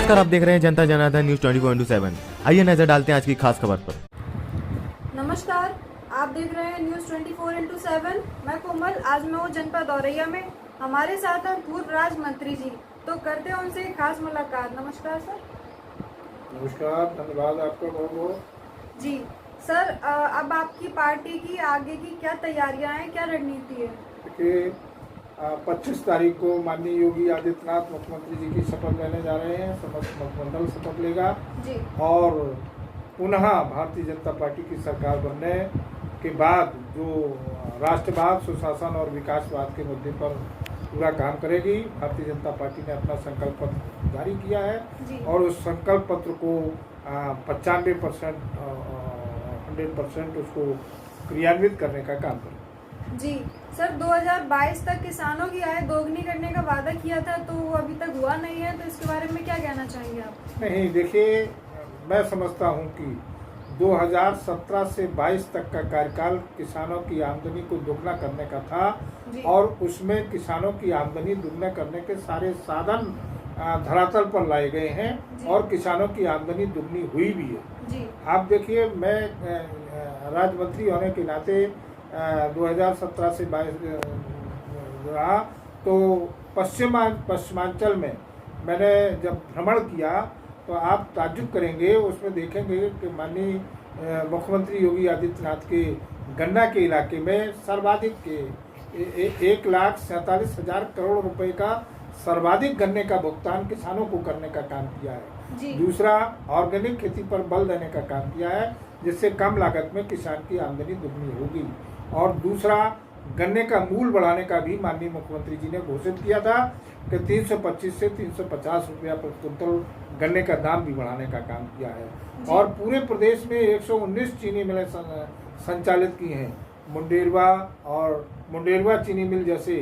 नमस्कार, आप देख रहे हैं जनता जनार्दन न्यूज 24/7। आइए नजर डालते हैं आज की खास खबर पर। नमस्कार, आप देख रहे हैं न्यूज 24/7। मैं कोमल। आज मैं हूँ जनपद औरैया में। हमारे साथ हैं पूर्व राज्य मंत्री जी, तो करते हैं उनसे एक खास मुलाकात। नमस्कार सर। नमस्कार, धन्यवाद आपका बहुत बहुत। जी सर, अब आपकी पार्टी की आगे की क्या तैयारियां हैं, क्या रणनीति है? देखिए, 25 तारीख को माननीय योगी आदित्यनाथ मुख्यमंत्री जी की शपथ लेने जा रहे हैं। समस्त मंत्रिमंडल शपथ लेगा जी। और पुनः भारतीय जनता पार्टी की सरकार बनने के बाद जो राष्ट्रवाद, सुशासन और विकासवाद के मुद्दे पर पूरा काम करेगी। भारतीय जनता पार्टी ने अपना संकल्प पत्र जारी किया है जी। और उस संकल्प पत्र को 95% 100% उसको क्रियान्वित करने का काम करेगी। जी सर, 2022 तक किसानों की आय दोगुनी करने का वादा किया था, तो वो अभी तक हुआ नहीं है, तो इसके बारे में क्या कहना चाहेंगे आप? नहीं, देखिए, मैं समझता हूं कि 2017 से 22 तक का कार्यकाल किसानों की आमदनी को दोगुना करने का था और उसमें किसानों की आमदनी दोगुना करने के सारे साधन धरातल पर लाए गए हैं और किसानों की आमदनी दुगनी हुई भी है। जी। आप देखिए, मैं राज्य मंत्री होने के नाते 2017 से 22 रहा, तो पश्चिमांचल में मैंने जब भ्रमण किया तो आप ताज्जुब करेंगे। उसमें देखेंगे कि माननीय मुख्यमंत्री योगी आदित्यनाथ के गन्ना के इलाके में सर्वाधिक के 1,47,000 करोड़ रुपए का सर्वाधिक गन्ने का भुगतान किसानों को करने का काम किया है। दूसरा, ऑर्गेनिक खेती पर बल देने का काम किया है, जिससे कम लागत में किसान की आमदनी दुगनी होगी। और दूसरा, गन्ने का मूल बढ़ाने का भी माननीय मुख्यमंत्री जी ने घोषित किया था कि 325 से 350 रुपया प्रति कुंतल गन्ने का दाम भी बढ़ाने का काम किया है। और पूरे प्रदेश में 119 चीनी मिलें संचालित की हैं। मुंडेरवा चीनी मिल जैसे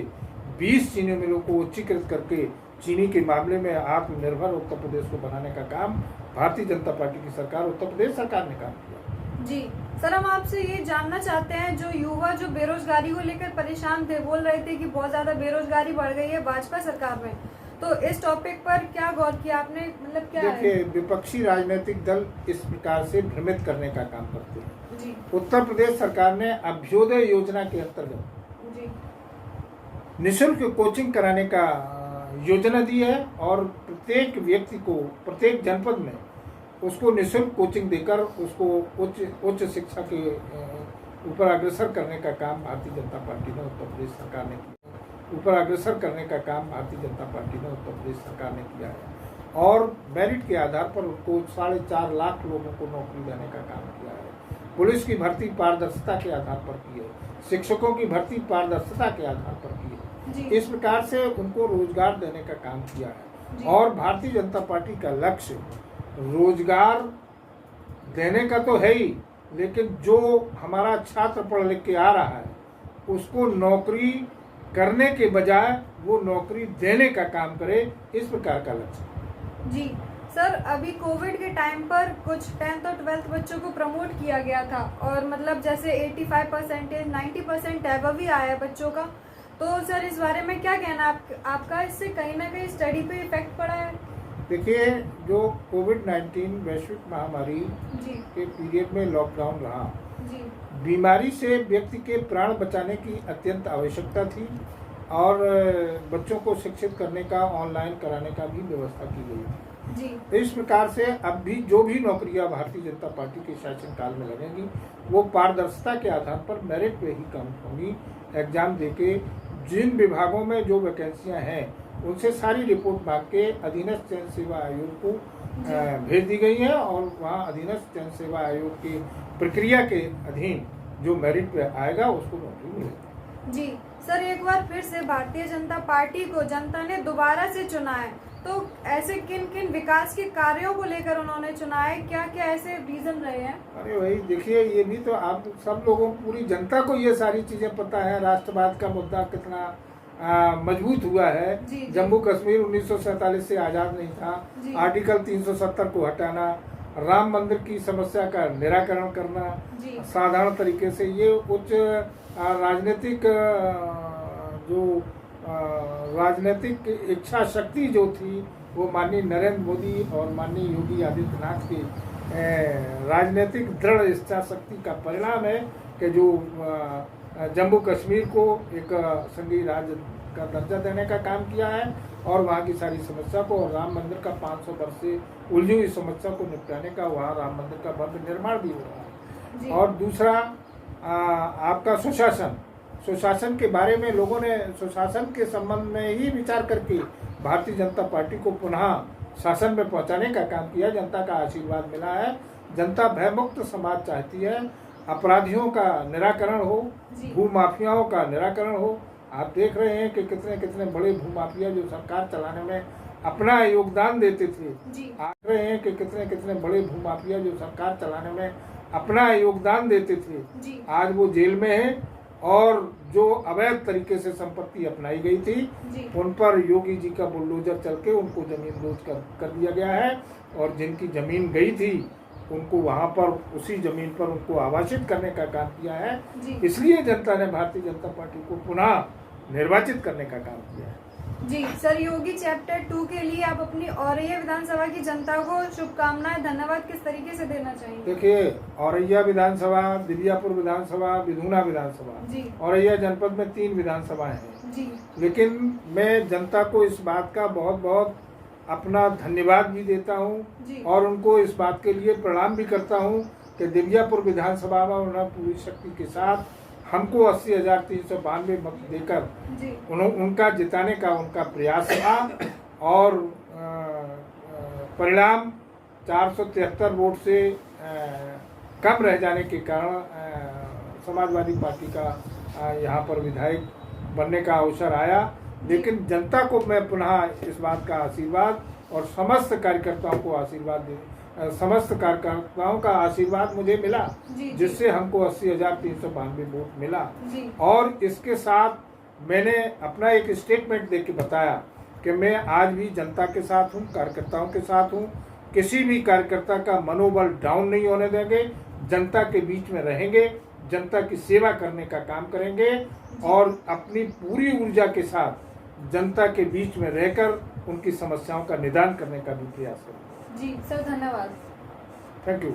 20 चीनी मिलों को उच्चीकृत करके चीनी के मामले में आत्मनिर्भर उत्तर प्रदेश को बनाने का काम भारतीय जनता पार्टी की सरकार, उत्तर प्रदेश सरकार ने काम किया। जी सर, हम आपसे ये जानना चाहते हैं, जो युवा जो बेरोजगारी को लेकर परेशान थे, बोल रहे थे कि बहुत ज्यादा बेरोजगारी बढ़ गई है भाजपा सरकार में, तो इस टॉपिक पर क्या गौर किया आपने? मतलब क्या है? देखिए, विपक्षी राजनीतिक दल इस प्रकार से भ्रमित करने का काम करते हैं। जी। उत्तर प्रदेश सरकार ने अभ्युदय योजना के अंतर्गत जी। निःशुल्क कोचिंग कराने का योजना दी है और प्रत्येक व्यक्ति को प्रत्येक जनपद में उसको निःशुल्क कोचिंग देकर उसको उच्च शिक्षा के ऊपर अग्रसर करने का काम भारतीय जनता पार्टी ने उत्तर प्रदेश सरकार ने किया। ऊपर अग्रसर करने का काम भारतीय जनता पार्टी ने उत्तर प्रदेश सरकार ने किया है और मेरिट के आधार पर उनको 4.5 लाख लोगों को नौकरी देने का काम किया है। पुलिस की भर्ती पारदर्शिता के आधार पर की है। शिक्षकों की भर्ती पारदर्शिता के आधार पर की है। इस प्रकार से उनको रोजगार देने का काम किया है और भारतीय जनता पार्टी का लक्ष्य रोजगार देने का तो है ही, लेकिन जो हमारा छात्र पढ़ लिख के आ रहा है उसको नौकरी करने के बजाय वो नौकरी देने का काम करे, इस प्रकार का लक्ष्य। जी सर, अभी कोविड के टाइम पर कुछ 10th और 12th बच्चों को प्रमोट किया गया था और मतलब जैसे 85%, 90% एबव भी आया बच्चों का, तो सर इस बारे में क्या कहना आपका? इससे कहीं ना कहीं स्टडी पे इफेक्ट पड़ा है? देखिए, जो कोविड-19 वैश्विक महामारी के पीरियड में लॉकडाउन रहा, बीमारी से व्यक्ति के प्राण बचाने की अत्यंत आवश्यकता थी और बच्चों को शिक्षित करने का, ऑनलाइन कराने का भी व्यवस्था की गई थी। इस प्रकार से अब भी जो भी नौकरियां भारतीय जनता पार्टी के शासनकाल में लगेंगी वो पारदर्शिता के आधार पर मेरिट पे ही कम होंगी। एग्जाम देके जिन विभागों में जो वैकेंसियां हैं उनसे सारी रिपोर्ट मांग के अधीनस्थ चयन सेवा आयोग को भेज दी गई है और वहाँ अधीनस्थ चयन सेवा आयोग की प्रक्रिया के अधीन जो मेरिट पे आएगा उसको नौकरी मिलेगी। जी सर, एक बार फिर से भारतीय जनता पार्टी को जनता ने दोबारा से चुना है, तो ऐसे किन किन विकास के कार्यों को लेकर उन्होंने चुना है? क्या क्या ऐसे रीजन रहे हैं? अरे भाई, देखिए, ये भी तो आप सब लोगों, पूरी जनता को ये सारी चीजें पता है। राष्ट्रवाद का मुद्दा कितना मजबूत हुआ है। जम्मू कश्मीर 1947 से आजाद नहीं था। आर्टिकल 370 को हटाना, राम मंदिर की समस्या का निराकरण करना साधारण तरीके से, ये उच्च राजनीतिक जो राजनीतिक इच्छा शक्ति जो थी वो माननीय नरेंद्र मोदी और माननीय योगी आदित्यनाथ की राजनीतिक दृढ़ इच्छा शक्ति का परिणाम है कि जो जम्मू कश्मीर को एक संघीय राज्य का दर्जा देने का काम किया है और वहाँ की सारी समस्या को और राम मंदिर का 500 वर्ष से उलझी हुई समस्या को निपटाने का वहाँ राम मंदिर का भव्य निर्माण भी हो रहा है। और दूसरा आपका सुशासन के बारे में लोगों ने सुशासन के संबंध में ही विचार करके भारतीय जनता पार्टी को पुनः शासन में पहुंचाने का काम किया। जनता का आशीर्वाद मिला है। जनता भयमुक्त समाज चाहती है। अपराधियों का निराकरण हो, भूमाफियाओं का निराकरण हो। आप देख रहे हैं कि कितने कितने बड़े भूमाफिया जो सरकार चलाने में अपना योगदान देते थे। आप देख रहे हैं कि कितने कितने बड़े भूमाफिया जो सरकार चलाने में अपना योगदान देते थे, आज वो जेल में है। और जो अवैध तरीके से संपत्ति अपनाई गई थी उन पर योगी जी का बुलडोजर चल के उनको जमीन दोज कर दिया गया है। और जिनकी जमीन गई थी उनको वहां पर उसी जमीन पर उनको आवासित करने का काम किया है। इसलिए जनता ने भारतीय जनता पार्टी को पुनः निर्वाचित करने का काम किया है। जी सर, योगी चैप्टर 2 के लिए आप अपनी औरैया विधानसभा की जनता को शुभकामनाएं, धन्यवाद किस तरीके से देना चाहेंगे? देखिए, औरैया विधानसभा, दिव्यापुर विधानसभा, विधूना विधानसभा, औरैया जनपद में 3 विधानसभाएं हैं। लेकिन मैं जनता को इस बात का बहुत बहुत अपना धन्यवाद भी देता हूं और उनको इस बात के लिए प्रणाम भी करता हूं कि दिव्यापुर विधानसभा में उन्होंने पूरी शक्ति के साथ हमको 80,392 मत देकर उनका जिताने का उनका प्रयास था। और परिणाम 473 वोट से कम रह जाने के कारण समाजवादी पार्टी का यहाँ पर विधायक बनने का अवसर आया। लेकिन जनता को मैं पुनः इस बात का आशीर्वाद और समस्त कार्यकर्ताओं को समस्त कार्यकर्ताओं का आशीर्वाद मुझे मिला, जिससे हमको 80,392 वोट मिला। और इसके साथ मैंने अपना एक स्टेटमेंट देके बताया कि मैं आज भी जनता के साथ हूँ, कार्यकर्ताओं के साथ हूँ। किसी भी कार्यकर्ता का मनोबल डाउन नहीं होने देंगे। जनता के बीच में रहेंगे, जनता की सेवा करने का काम करेंगे और अपनी पूरी ऊर्जा के साथ जनता के बीच में रहकर उनकी समस्याओं का निदान करने का भी प्रयास करेंगे। जी सर, धन्यवाद। Thank you.